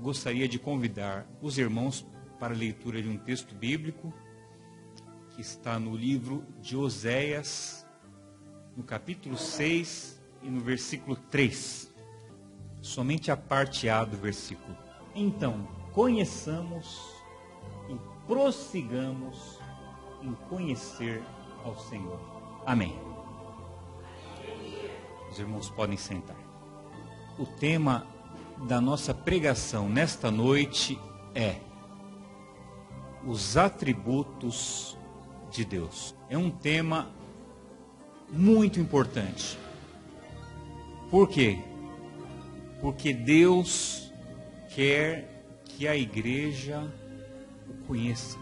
gostaria de convidar os irmãos para a leitura de um texto bíblico que está no livro de Oséias, no capítulo 6 e no versículo 3. Somente a parte A do versículo. Então, conheçamos e prossigamos em conhecer ao Senhor. Amém. Os irmãos podem sentar. O tema da nossa pregação nesta noite é os atributos de Deus. É um tema muito importante. Por quê? Porque Deus quer que a igreja o conheça.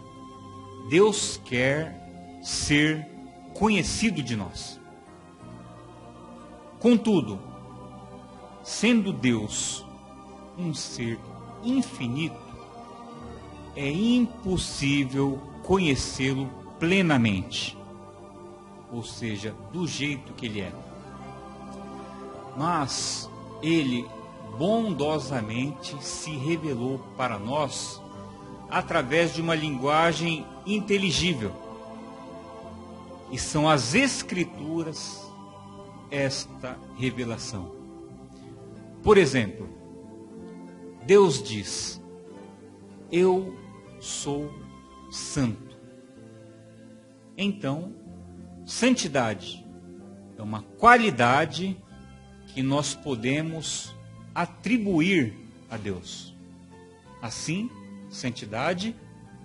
Deus quer ser conhecido de nós. Contudo, sendo Deus um ser infinito, é impossível conhecê-lo plenamente, ou seja, do jeito que ele é. Mas ele bondosamente se revelou para nós através de uma linguagem inteligível. E são as Escrituras esta revelação. Por exemplo, Deus diz: eu sou santo. Então, santidade é uma qualidade que nós podemos atribuir a Deus. Assim, santidade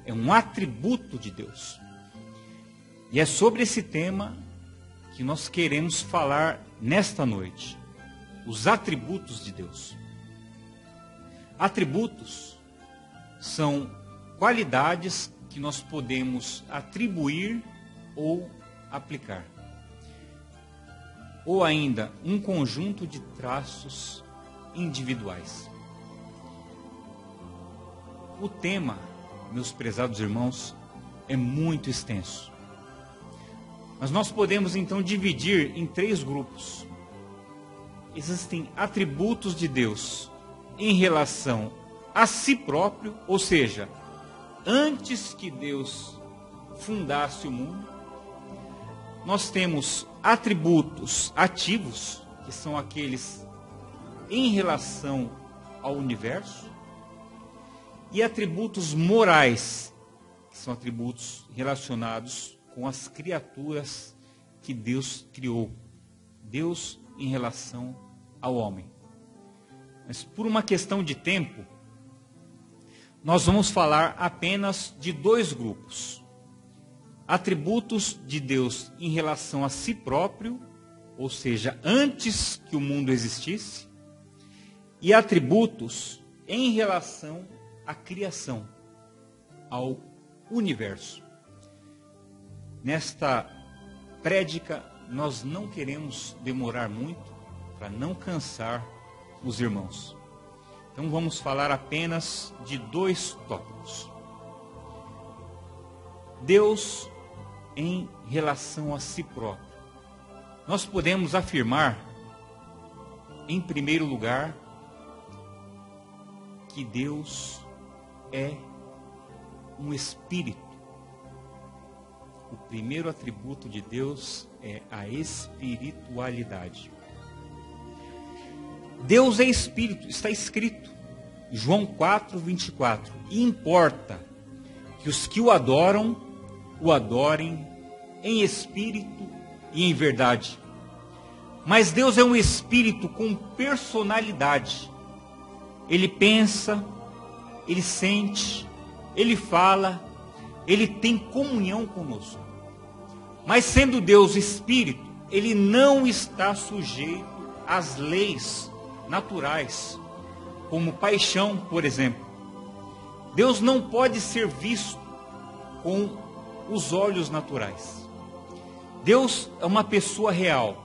é um atributo de Deus. E é sobre esse tema que nós queremos falar nesta noite. Os atributos de Deus. Atributos são qualidades que nós podemos atribuir ou aplicar. Ou ainda, um conjunto de traços individuais. O tema, meus prezados irmãos, é muito extenso. Mas nós podemos então dividir em 3 grupos. Existem atributos de Deus em relação a si próprio, ou seja, antes que Deus fundasse o mundo. Nós temos atributos ativos, que são aqueles em relação ao universo, e atributos morais, que são atributos relacionados com as criaturas que Deus criou. Deus em relação ao homem. Mas por uma questão de tempo, nós vamos falar apenas de 2 grupos. Atributos de Deus em relação a si próprio, ou seja, antes que o mundo existisse, e atributos em relação à criação, ao universo. Nesta prédica, nós não queremos demorar muito para não cansar os irmãos. Então vamos falar apenas de 2 tópicos. Deus em relação a si próprio. Nós podemos afirmar, em primeiro lugar, que Deus é um espírito. O primeiro atributo de Deus é a espiritualidade. Deus é espírito, está escrito, João 4:24. E importa que os que o adorem em espírito e em verdade. Mas Deus é um espírito com personalidade. Ele pensa, ele sente, ele fala, ele tem comunhão conosco. Mas sendo Deus espírito, ele não está sujeito às leis naturais, como paixão, por exemplo. Deus não pode ser visto com os olhos naturais. Deus é uma pessoa real,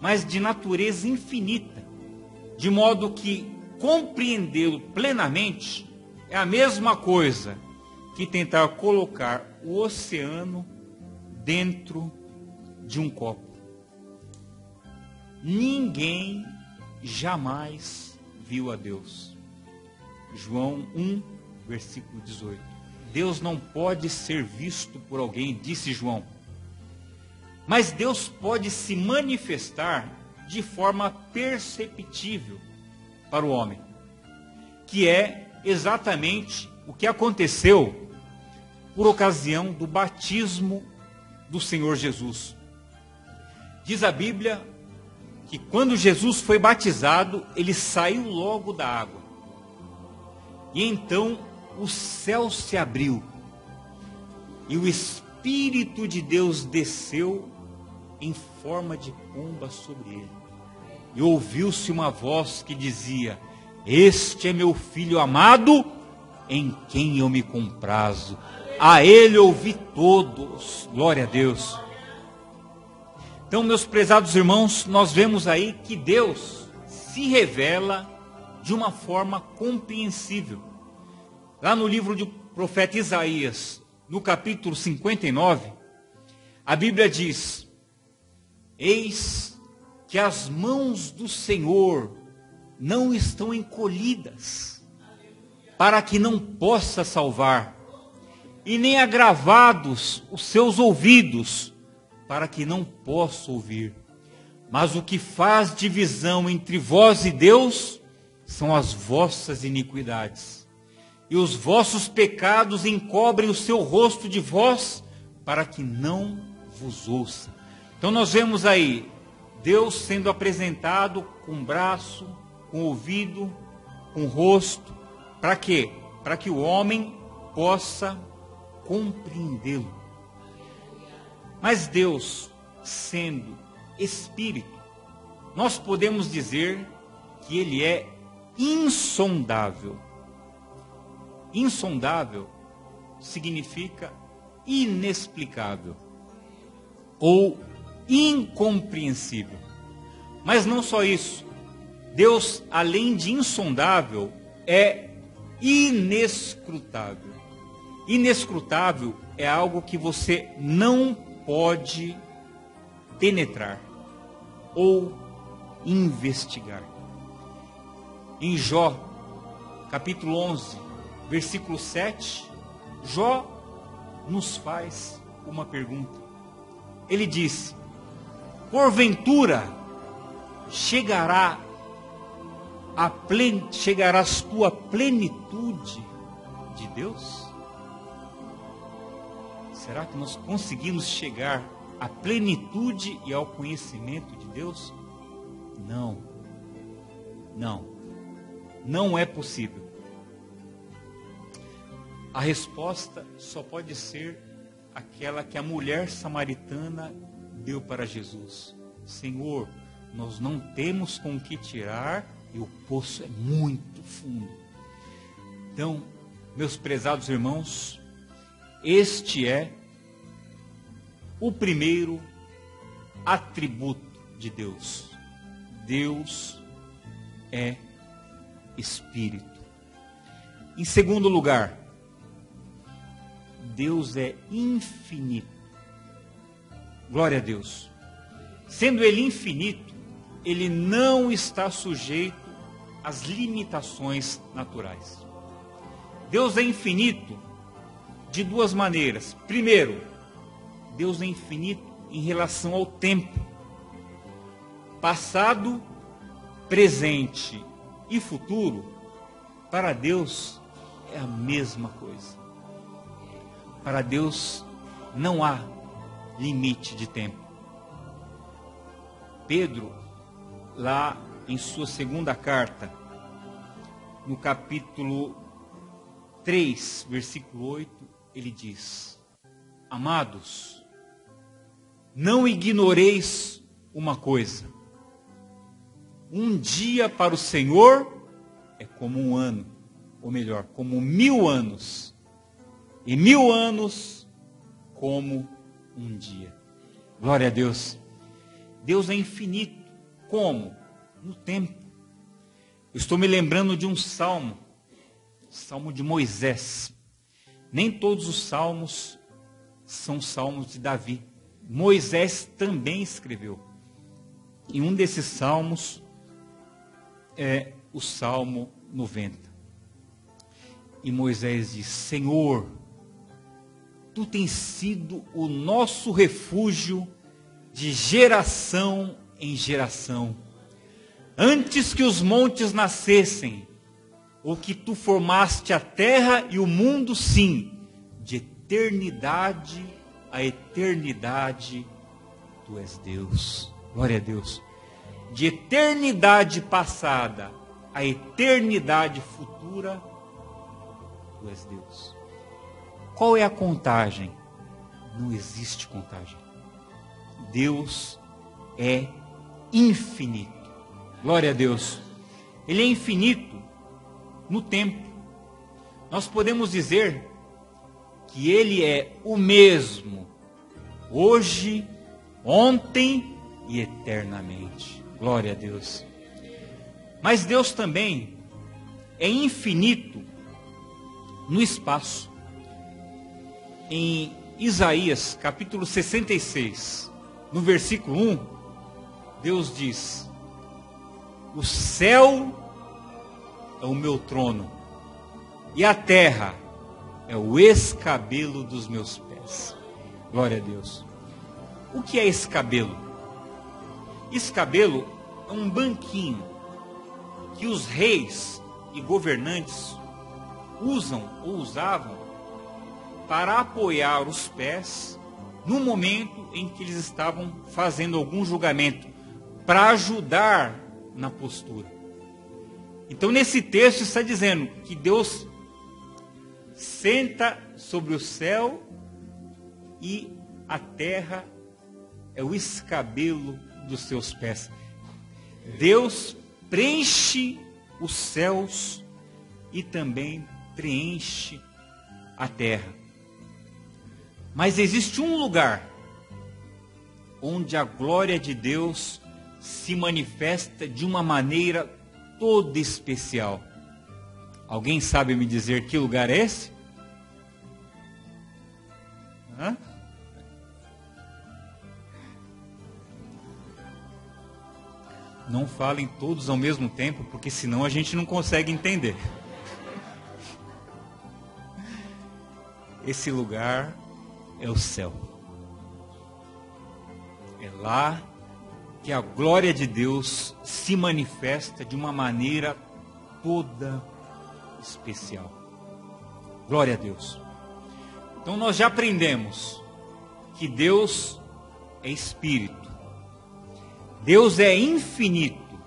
mas de natureza infinita, de modo que compreendê-lo plenamente é a mesma coisa que tentar colocar o oceano dentro de um copo. Ninguém jamais viu a Deus. João 1, versículo 18. Deus não pode ser visto por alguém, disse João. Mas Deus pode se manifestar de forma perceptível para o homem, que é exatamente o que aconteceu por ocasião do batismo do Senhor Jesus. Diz a Bíblia que quando Jesus foi batizado, ele saiu logo da água. E então o céu se abriu e o Espírito de Deus desceu em forma de pomba sobre ele. E ouviu-se uma voz que dizia: este é meu filho amado, em quem eu me comprazo. A ele ouvi todos. Glória a Deus. Então, meus prezados irmãos, nós vemos aí que Deus se revela de uma forma compreensível. Lá no livro do profeta Isaías, no capítulo 59, a Bíblia diz: eis que as mãos do Senhor não estão encolhidas, para que não possa salvar, e nem agravados os seus ouvidos, para que não possa ouvir. Mas o que faz divisão entre vós e Deus são as vossas iniquidades, e os vossos pecados encobrem o seu rosto de vós, para que não vos ouça. Então nós vemos aí Deus sendo apresentado com braço, com ouvido, com rosto. Para quê? Para que o homem possa compreendê-lo. Mas Deus, sendo Espírito, nós podemos dizer que Ele é insondável. Insondável significa inexplicável ou incompreensível. Mas não só isso. Deus, além de insondável, é inescrutável. Inescrutável é algo que você não pode penetrar ou investigar. Em Jó, capítulo 11, versículo 7, Jó nos faz uma pergunta. Ele diz: porventura chegarás tua plenitude de Deus? Será que nós conseguimos chegar à plenitude e ao conhecimento de Deus? Não. Não. Não é possível. A resposta só pode ser aquela que a mulher samaritana deu para Jesus: Senhor, nós não temos com o que tirar e o poço é muito fundo. Então, meus prezados irmãos, este é o primeiro atributo de Deus. Deus é Espírito. Em segundo lugar, Deus é infinito. Glória a Deus. Sendo Ele infinito, Ele não está sujeito às limitações naturais. Deus é infinito de duas maneiras. Primeiro, Deus é infinito em relação ao tempo. Passado, presente e futuro, para Deus é a mesma coisa. Para Deus não há limite de tempo. Pedro, lá em sua segunda carta, no capítulo 3, versículo 8, ele diz: amados, não ignoreis uma coisa: um dia para o Senhor é como um ano, ou melhor, como 1000 anos, e 1000 anos como um dia. Glória a Deus. Deus é infinito. Como? No tempo. Eu estou me lembrando de um salmo, Salmo de Moisés. Nem todos os salmos são salmos de Davi. Moisés também escreveu. E um desses salmos é o Salmo 90. E Moisés diz: Senhor, tu tens sido o nosso refúgio de geração em geração. Antes que os montes nascessem, ou que tu formaste a terra e o mundo, sim, de eternidade a eternidade, tu és Deus. Glória a Deus. De eternidade passada a eternidade futura, tu és Deus. Qual é a contagem? Não existe contagem. Deus é infinito. Glória a Deus. Ele é infinito no tempo. Nós podemos dizer que Ele é o mesmo, hoje, ontem e eternamente. Glória a Deus. Mas Deus também é infinito no espaço. Em Isaías, capítulo 66, no versículo 1, Deus diz: o céu é o meu trono, e a terra é o escabelo dos meus pés. Glória a Deus. O que é escabelo? Escabelo é um banquinho que os reis e governantes usam ou usavam para apoiar os pés no momento em que eles estavam fazendo algum julgamento, para ajudar na postura. Então, nesse texto está dizendo que Deus senta sobre o céu e a terra é o escabelo dos seus pés. Deus preenche os céus e também preenche a terra. Mas existe um lugar onde a glória de Deus se manifesta de uma maneira toda especial. Alguém sabe me dizer que lugar é esse? Hã? Não falem todos ao mesmo tempo, porque senão a gente não consegue entender. Esse lugar é o céu. É lá que a glória de Deus se manifesta de uma maneira toda especial. Glória a Deus. Então nós já aprendemos que Deus é Espírito. Deus é infinito.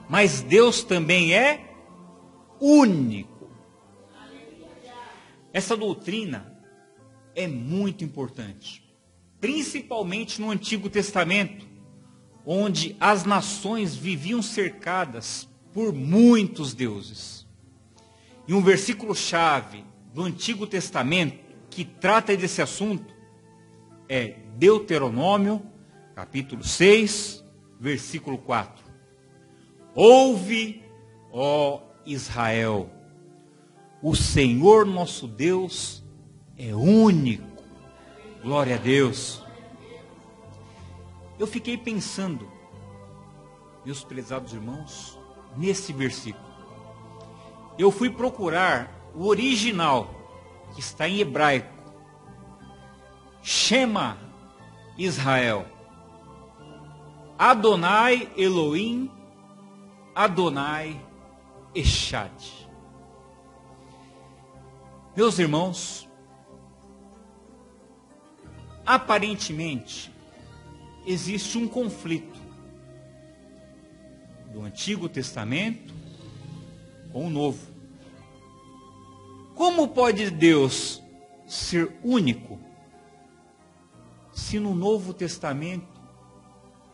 Mas Deus também é único. Essa doutrina é muito importante, principalmente no Antigo Testamento, onde as nações viviam cercadas por muitos deuses. E um versículo-chave do Antigo Testamento que trata desse assunto é Deuteronômio, capítulo 6, versículo 4. Ouve, ó Israel, o Senhor nosso Deus é único. Glória a Deus. Eu fiquei pensando, meus prezados irmãos, nesse versículo. Eu fui procurar o original, que está em hebraico. Shema Israel. Adonai Elohim, Adonai Echad. Meus irmãos, aparentemente existe um conflito do Antigo Testamento com o Novo. Como pode Deus ser único se no Novo Testamento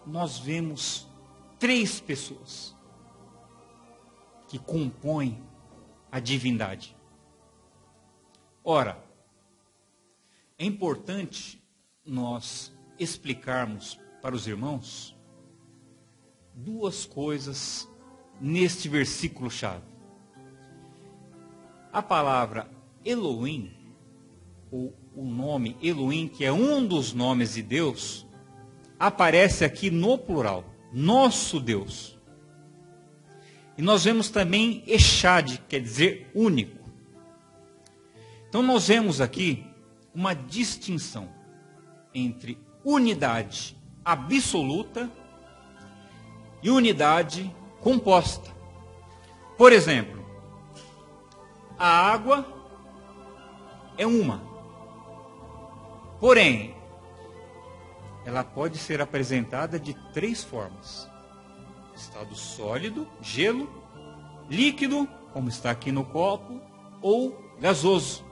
nós vemos 3 pessoas que compõem a divindade? Ora, é importante nós explicarmos para os irmãos 2 coisas neste versículo-chave. A palavra Elohim, ou o nome Elohim, que é um dos nomes de Deus, aparece aqui no plural, nosso Deus. E nós vemos também Echad, quer dizer único. Então nós vemos aqui uma distinção entre unidade absoluta e unidade composta. Por exemplo, a água é uma. Porém, ela pode ser apresentada de 3 formas: estado sólido, gelo, líquido, como está aqui no copo, ou gasoso.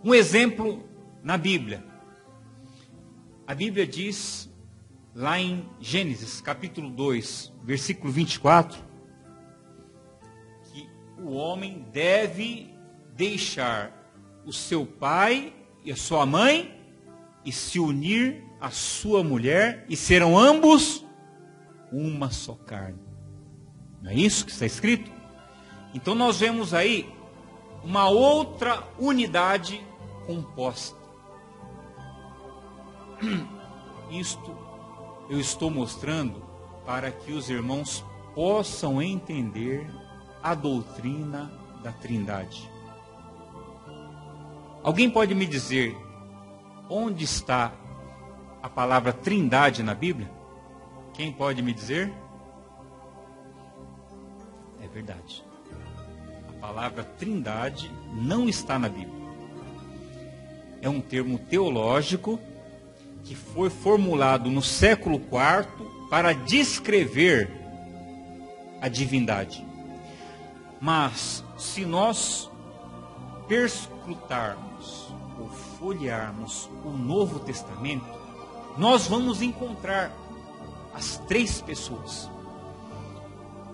Um exemplo na Bíblia. A Bíblia diz, lá em Gênesis, capítulo 2, versículo 24, que o homem deve deixar o seu pai e a sua mãe e se unir à sua mulher, e serão ambos uma só carne. Não é isso que está escrito? Então nós vemos aí uma outra unidade composta. Isto eu estou mostrando para que os irmãos possam entender a doutrina da Trindade. Alguém pode me dizer onde está a palavra Trindade na Bíblia? Quem pode me dizer? É verdade. A palavra Trindade não está na Bíblia. É um termo teológico que foi formulado no século IV para descrever a divindade. Mas, se nós perscrutarmos ou folhearmos o Novo Testamento, nós vamos encontrar as 3 pessoas.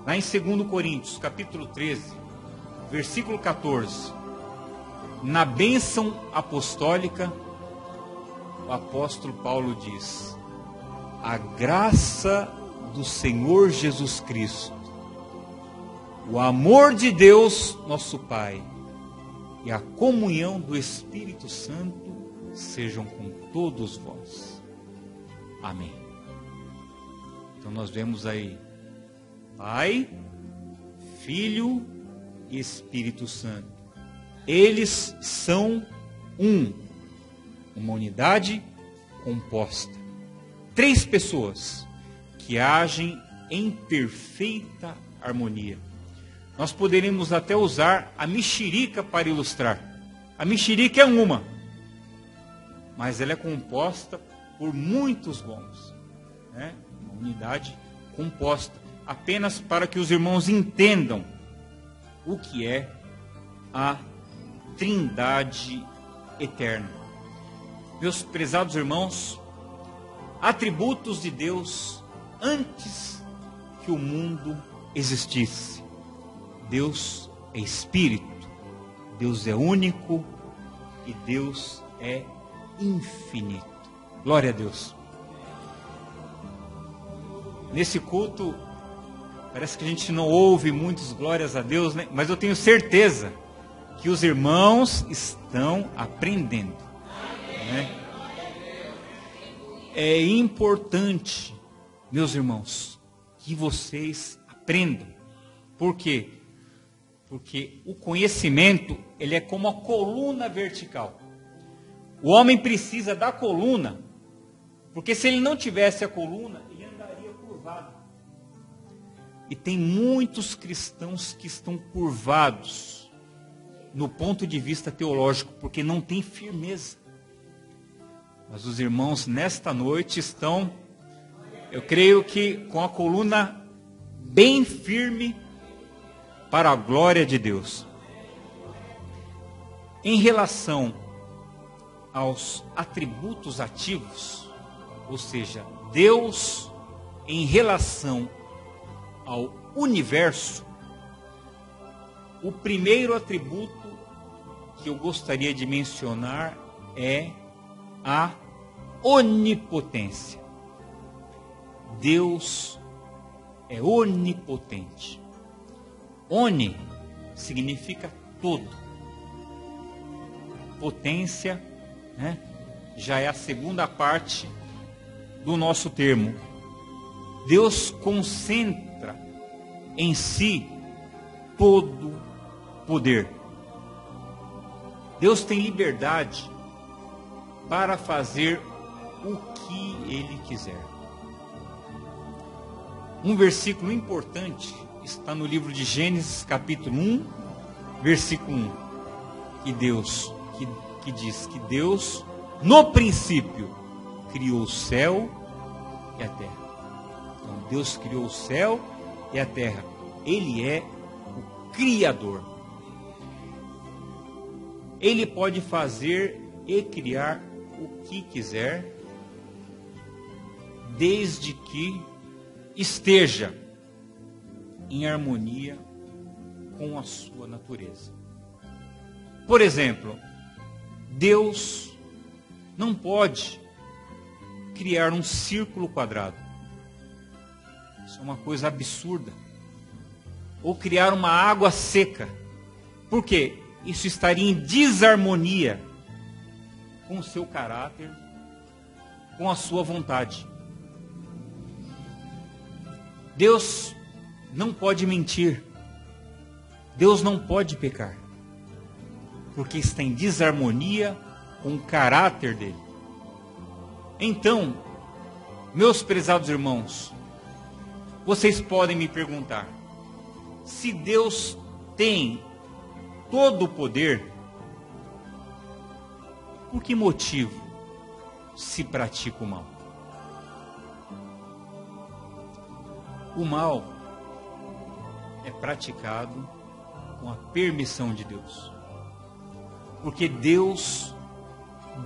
Lá em 2 Coríntios, capítulo 13, versículo 14, na bênção apostólica, o apóstolo Paulo diz: a graça do Senhor Jesus Cristo, o amor de Deus, nosso Pai, e a comunhão do Espírito Santo sejam com todos vós. Amém. Então nós vemos aí Pai, Filho e Espírito Santo. Eles são uma unidade composta. 3 pessoas que agem em perfeita harmonia. Nós poderíamos até usar a mexerica para ilustrar. A mexerica é uma, mas ela é composta por muitos gomos, né? Uma unidade composta, apenas para que os irmãos entendam o que é a Trindade eterna. Meus prezados irmãos, atributos de Deus antes que o mundo existisse. Deus é Espírito, Deus é único e Deus é infinito. Glória a Deus. Nesse culto, parece que a gente não ouve muitos glórias a Deus, né? Mas eu tenho certeza que os irmãos estão aprendendo, né? É importante, meus irmãos, que vocês aprendam. Por quê? Porque o conhecimento, ele é como a coluna vertical. O homem precisa da coluna, porque se ele não tivesse a coluna, ele andaria curvado. E tem muitos cristãos que estão curvados no ponto de vista teológico, porque não tem firmeza. Mas os irmãos nesta noite estão, eu creio que com a coluna bem firme para a glória de Deus. Em relação aos atributos ativos, ou seja, Deus em relação ao universo, o primeiro atributo que eu gostaria de mencionar é a onipotência. Deus é onipotente. Oni significa todo. Potência, né, já é a segunda parte do nosso termo. Deus concentra em si todo poder. Deus tem liberdade para fazer o que Ele quiser. Um versículo importante está no livro de Gênesis, capítulo 1, versículo 1, que diz que Deus, no princípio, criou o céu e a terra. Então, Deus criou o céu e a terra. Ele é o Criador. Ele pode fazer e criar o que quiser, desde que esteja em harmonia com a sua natureza. Por exemplo, Deus não pode criar um círculo quadrado. Isso é uma coisa absurda. Ou criar uma água seca. Por quê? Isso estaria em desarmonia com o seu caráter, com a sua vontade. Deus não pode mentir. Deus não pode pecar. Porque está em desarmonia com o caráter dele. Então, meus prezados irmãos, vocês podem me perguntar: se Deus tem todo o poder, por que motivo se pratica o mal? O mal é praticado com a permissão de Deus. Porque Deus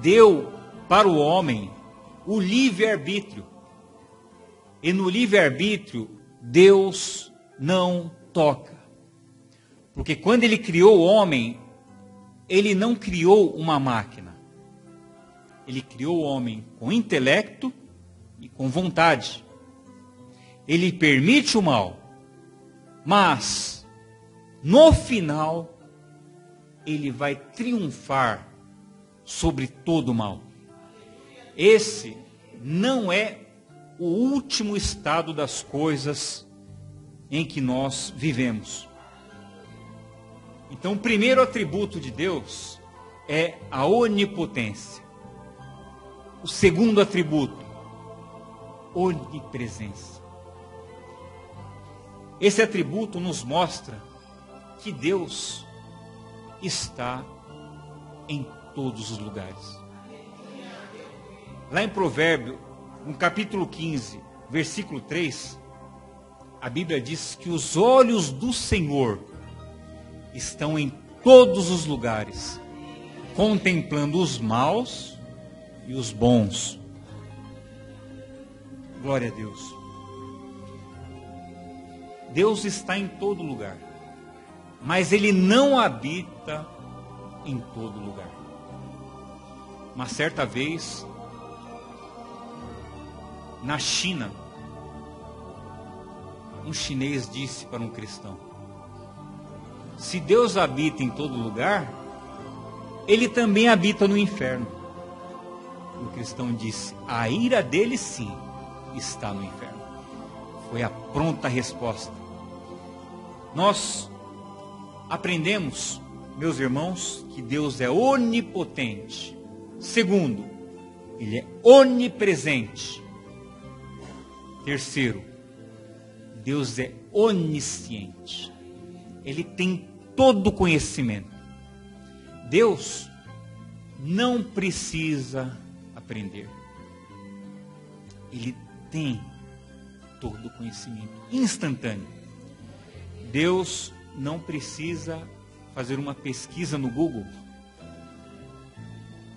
deu para o homem o livre-arbítrio. E no livre-arbítrio, Deus não toca. Porque quando Ele criou o homem, Ele não criou uma máquina. Ele criou o homem com intelecto e com vontade. Ele permite o mal, mas no final Ele vai triunfar sobre todo o mal. Esse não é o último estado das coisas em que nós vivemos. Então, o primeiro atributo de Deus é a onipotência. O segundo atributo, onipresença. Esse atributo nos mostra que Deus está em todos os lugares. Lá em Provérbio, no capítulo 15, versículo 3, a Bíblia diz que os olhos do Senhor estão em todos os lugares, contemplando os maus e os bons. Glória a Deus. Deus está em todo lugar, mas Ele não habita em todo lugar. Uma certa vez, na China, um chinês disse para um cristão: se Deus habita em todo lugar, Ele também habita no inferno. O cristão disse: a ira dele sim está no inferno. Foi a pronta resposta. Nós aprendemos, meus irmãos, que Deus é onipotente. Segundo, Ele é onipresente. Terceiro, Deus é onisciente. Ele tem todo o conhecimento. Deus não precisa aprender. Ele tem todo o conhecimento instantâneo. Deus não precisa fazer uma pesquisa no Google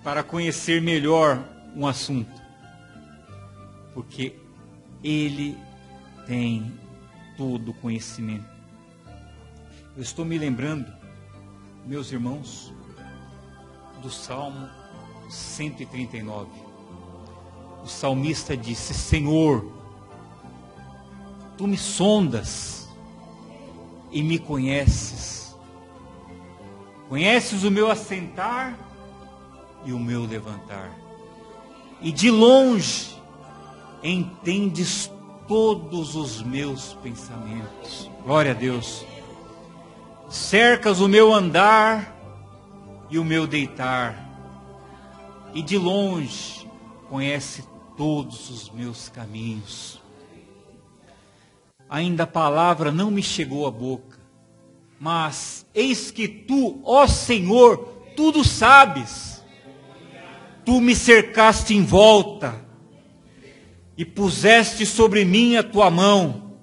para conhecer melhor um assunto, porque Ele tem todo o conhecimento. Eu estou me lembrando, meus irmãos, do Salmo 139. O salmista disse: Senhor, Tu me sondas e me conheces. Conheces o meu assentar e o meu levantar. E de longe entendes todos os meus pensamentos. Glória a Deus. Cercas o meu andar e o meu deitar, e de longe conhece todos os meus caminhos. Ainda a palavra não me chegou à boca, mas eis que tu, ó Senhor, tudo sabes. Tu me cercaste em volta e puseste sobre mim a tua mão.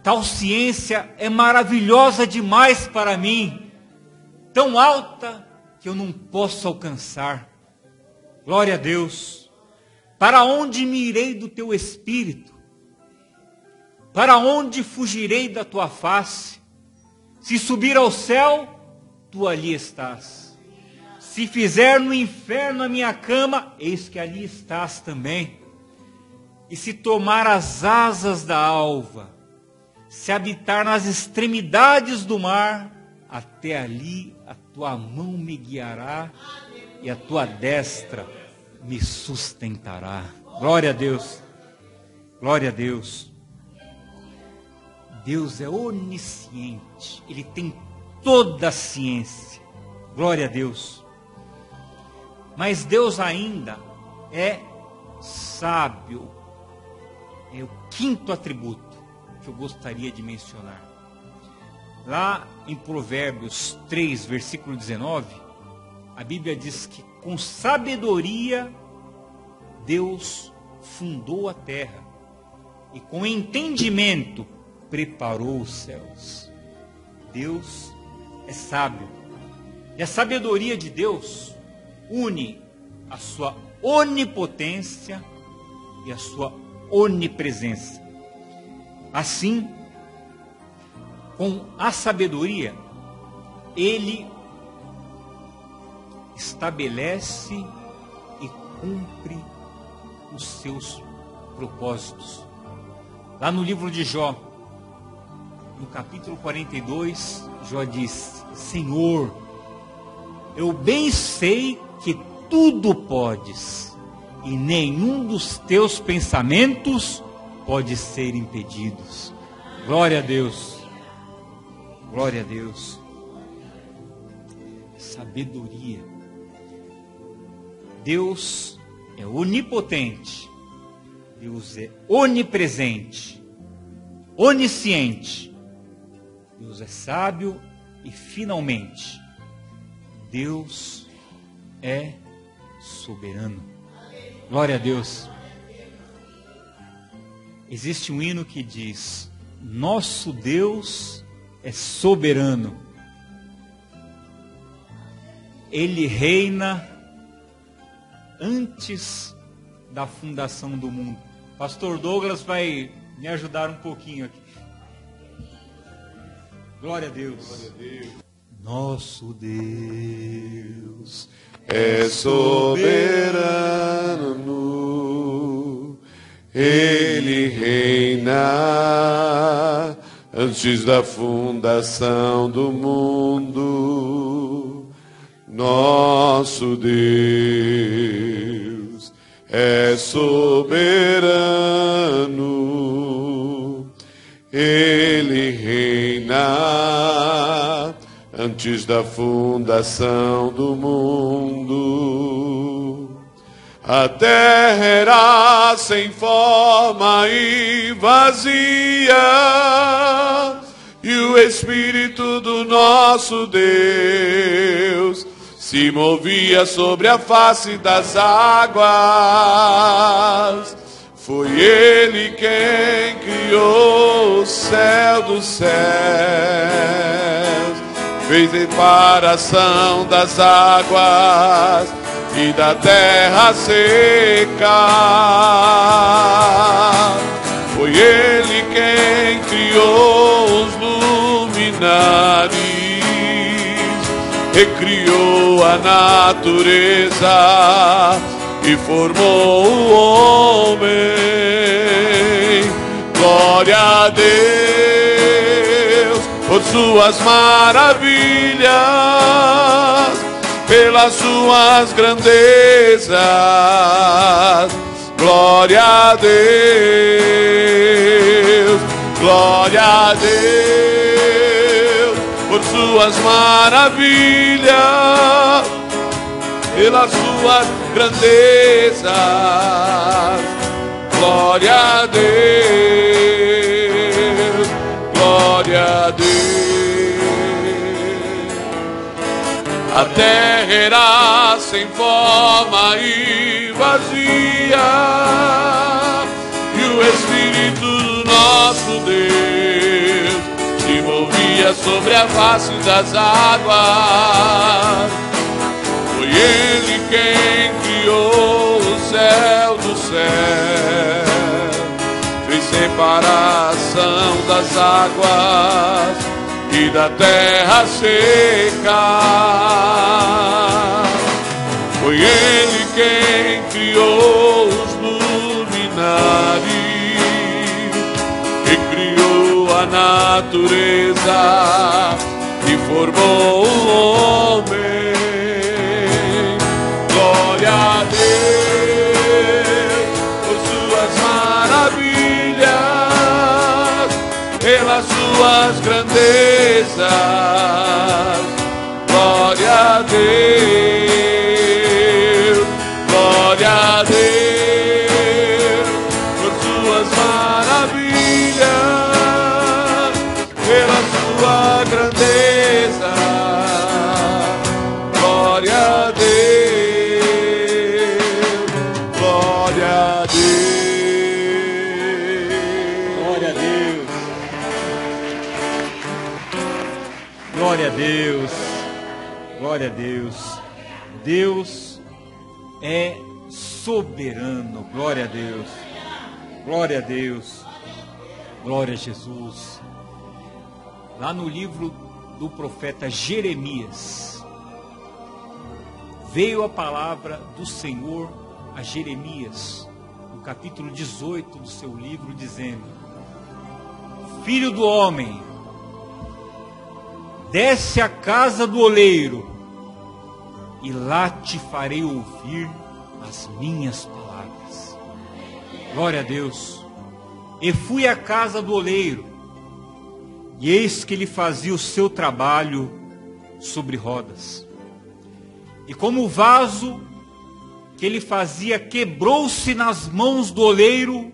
Tal ciência é maravilhosa demais para mim, tão alta que eu não posso alcançar. Glória a Deus. Para onde me irei do teu espírito? Para onde fugirei da tua face? Se subir ao céu, tu ali estás. Se fizer no inferno a minha cama, eis que ali estás também. E se tomar as asas da alva, se habitar nas extremidades do mar, até ali a tua mão me guiará e a tua destra me sustentará. Glória a Deus. Glória a Deus. Deus é onisciente, Ele tem toda a ciência. Glória a Deus. Mas Deus ainda é sábio. É o quinto atributo que eu gostaria de mencionar. Lá em Provérbios 3, versículo 19, a Bíblia diz que com sabedoria Deus fundou a terra e com entendimento preparou os céus. Deus é sábio. E a sabedoria de Deus une a sua onipotência e a sua onipresença. Assim, com a sabedoria, Ele estabelece e cumpre os seus propósitos. Lá no livro de Jó, no capítulo 42, Jó diz: Senhor, eu bem sei que tudo podes, e nenhum dos teus pensamentos pode ser impedidos. Glória a Deus. Glória a Deus. Sabedoria. Deus é onipotente. Deus é onipresente, onisciente. Deus é sábio e, finalmente, Deus é soberano. Glória a Deus. Existe um hino que diz: nosso Deus é soberano. Ele reina antes da fundação do mundo. Pastor Douglas vai me ajudar um pouquinho aqui. Glória a Deus. Glória a Deus. Nosso Deus é soberano. Ele reina antes da fundação do mundo. Nosso Deus é soberano. Ele reina antes da fundação do mundo. A terra era sem forma e vazia, e o Espírito do nosso Deus se movia sobre a face das águas. Foi Ele quem criou o céu dos céus, fez separação das águas e da terra seca. Foi Ele quem criou os luminares, recriou a natureza e formou o homem. Glória a Deus por suas maravilhas, pelas suas grandezas. Glória a Deus, glória a Deus por suas suas maravilhas, pelas suas grandezas. Glória a Deus, glória a Deus. A terra era sem forma e vazia, e o Espírito do nosso Deus se movia sobre a face das águas. Foi Ele quem criou o céu do céu, fez separação das águas e da terra seca. Foi Ele quem criou os luminares e criou a natureza e formou o homem. Glória a Deus por suas maravilhas, pelas suas grandezas. Glória a Deus, glória a Deus por suas maravilhas, pela sua grandeza. Glória a Deus, glória a Deus. Glória a Deus. Glória a Deus. Glória a Deus. Deus é soberano. Glória a Deus. Glória a Deus. Glória a Jesus. Lá no livro do profeta Jeremias, veio a palavra do Senhor a Jeremias, no capítulo 18 do seu livro, dizendo: Filho do homem, desce à casa do oleiro, e lá te farei ouvir as minhas palavras. Glória a Deus. E fui à casa do oleiro, e eis que ele fazia o seu trabalho sobre rodas. E como o vaso que ele fazia quebrou-se nas mãos do oleiro,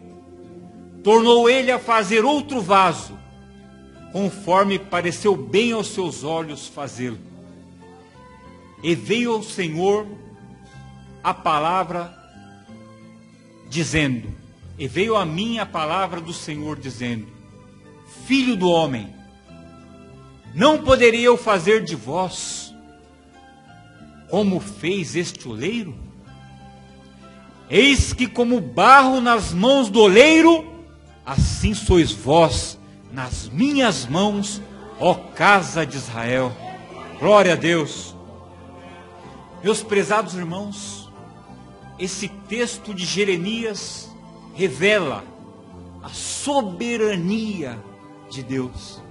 tornou ele a fazer outro vaso, conforme pareceu bem aos seus olhos fazê-lo. E veio ao Senhor a palavra dizendo, e veio a mim a palavra do Senhor dizendo: Filho do homem, não poderia eu fazer de vós como fez este oleiro? Eis que como barro nas mãos do oleiro, assim sois vós nas minhas mãos, ó casa de Israel. Glória a Deus. Meus prezados irmãos, esse texto de Jeremias revela a soberania de Deus,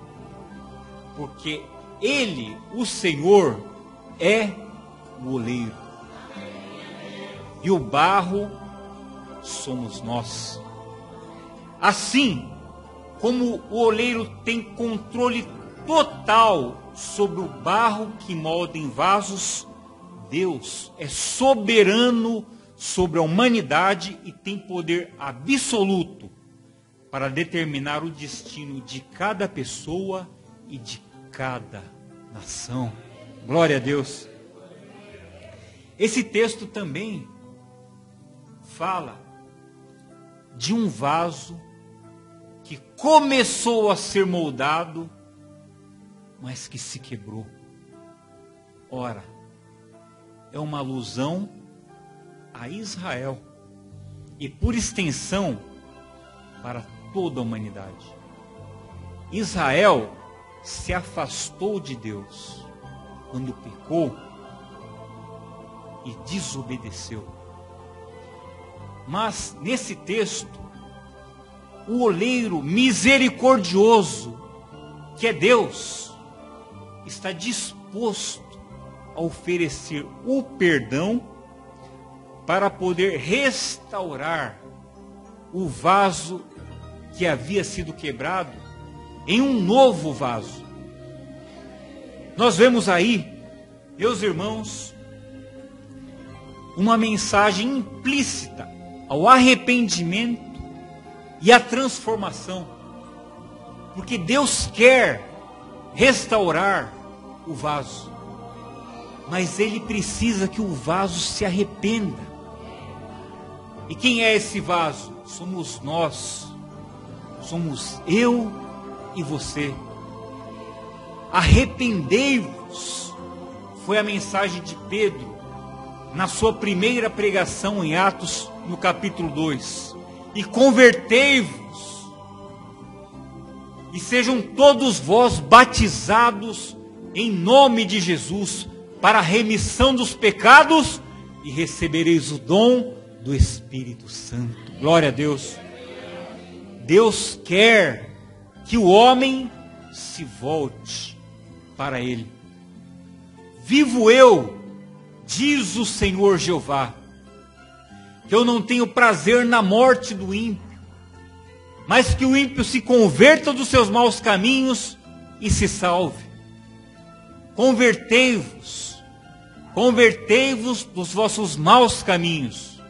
porque Ele, o Senhor, é o oleiro, e o barro somos nós. Assim como o oleiro tem controle total sobre o barro que molda em vasos, Deus é soberano sobre a humanidade e tem poder absoluto para determinar o destino de cada pessoa e de cada nação. Glória a Deus. Esse texto também fala de um vaso que começou a ser moldado, mas que se quebrou. Ora, é uma alusão a Israel e, por extensão, para toda a humanidade. Israel se afastou de Deus quando pecou e desobedeceu. Mas nesse texto, o oleiro misericordioso, que é Deus, está disposto a oferecer o perdão para poder restaurar o vaso que havia sido quebrado em um novo vaso. nós vemos aí, meus irmãos, uma mensagem implícita ao arrependimento e à transformação. Porque Deus quer restaurar o vaso, mas Ele precisa que o vaso se arrependa. E quem é esse vaso? Somos nós, somos eu e você. Arrependei-vos, foi a mensagem de Pedro na sua primeira pregação em Atos, no capítulo 2. E convertei-vos, e sejam todos vós batizados em nome de Jesus, para a remissão dos pecados, e recebereis o dom do Espírito Santo. Glória a Deus. Deus quer que o homem se volte para Ele. Vivo eu, diz o Senhor Jeová, que eu não tenho prazer na morte do ímpio, mas que o ímpio se converta dos seus maus caminhos e se salve. Convertei-vos dos vossos maus caminhos,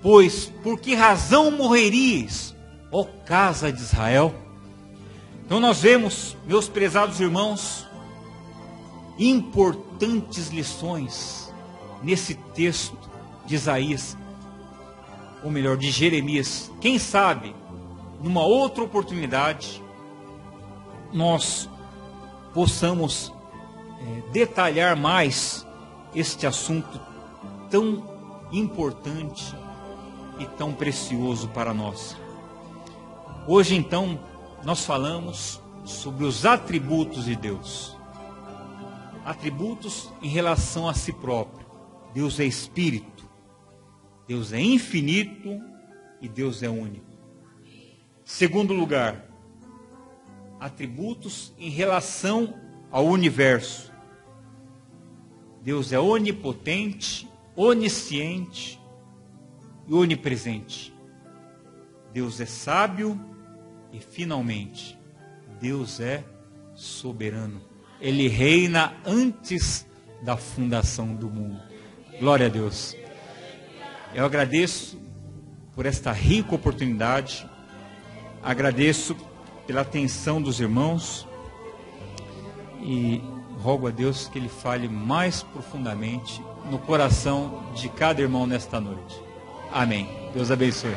pois por que razão morreríeis, ó casa de Israel? Então nós vemos, meus prezados irmãos, importantes lições nesse texto de Isaías, ou melhor, de Jeremias. Quem sabe, numa outra oportunidade, nós possamos detalhar mais este assunto tão importante e tão precioso para nós. Hoje, então, nós falamos sobre os atributos de Deus. Atributos em relação a si próprio. Deus é Espírito, Deus é infinito e Deus é único. Segundo lugar, atributos em relação ao universo. Deus é onipotente, onisciente e onipresente. Deus é sábio e, finalmente, Deus é soberano. Ele reina antes da fundação do mundo. Glória a Deus. Eu agradeço por esta rica oportunidade. Agradeço pela atenção dos irmãos e rogo a Deus que Ele fale mais profundamente no coração de cada irmão nesta noite. Amém. Deus abençoe.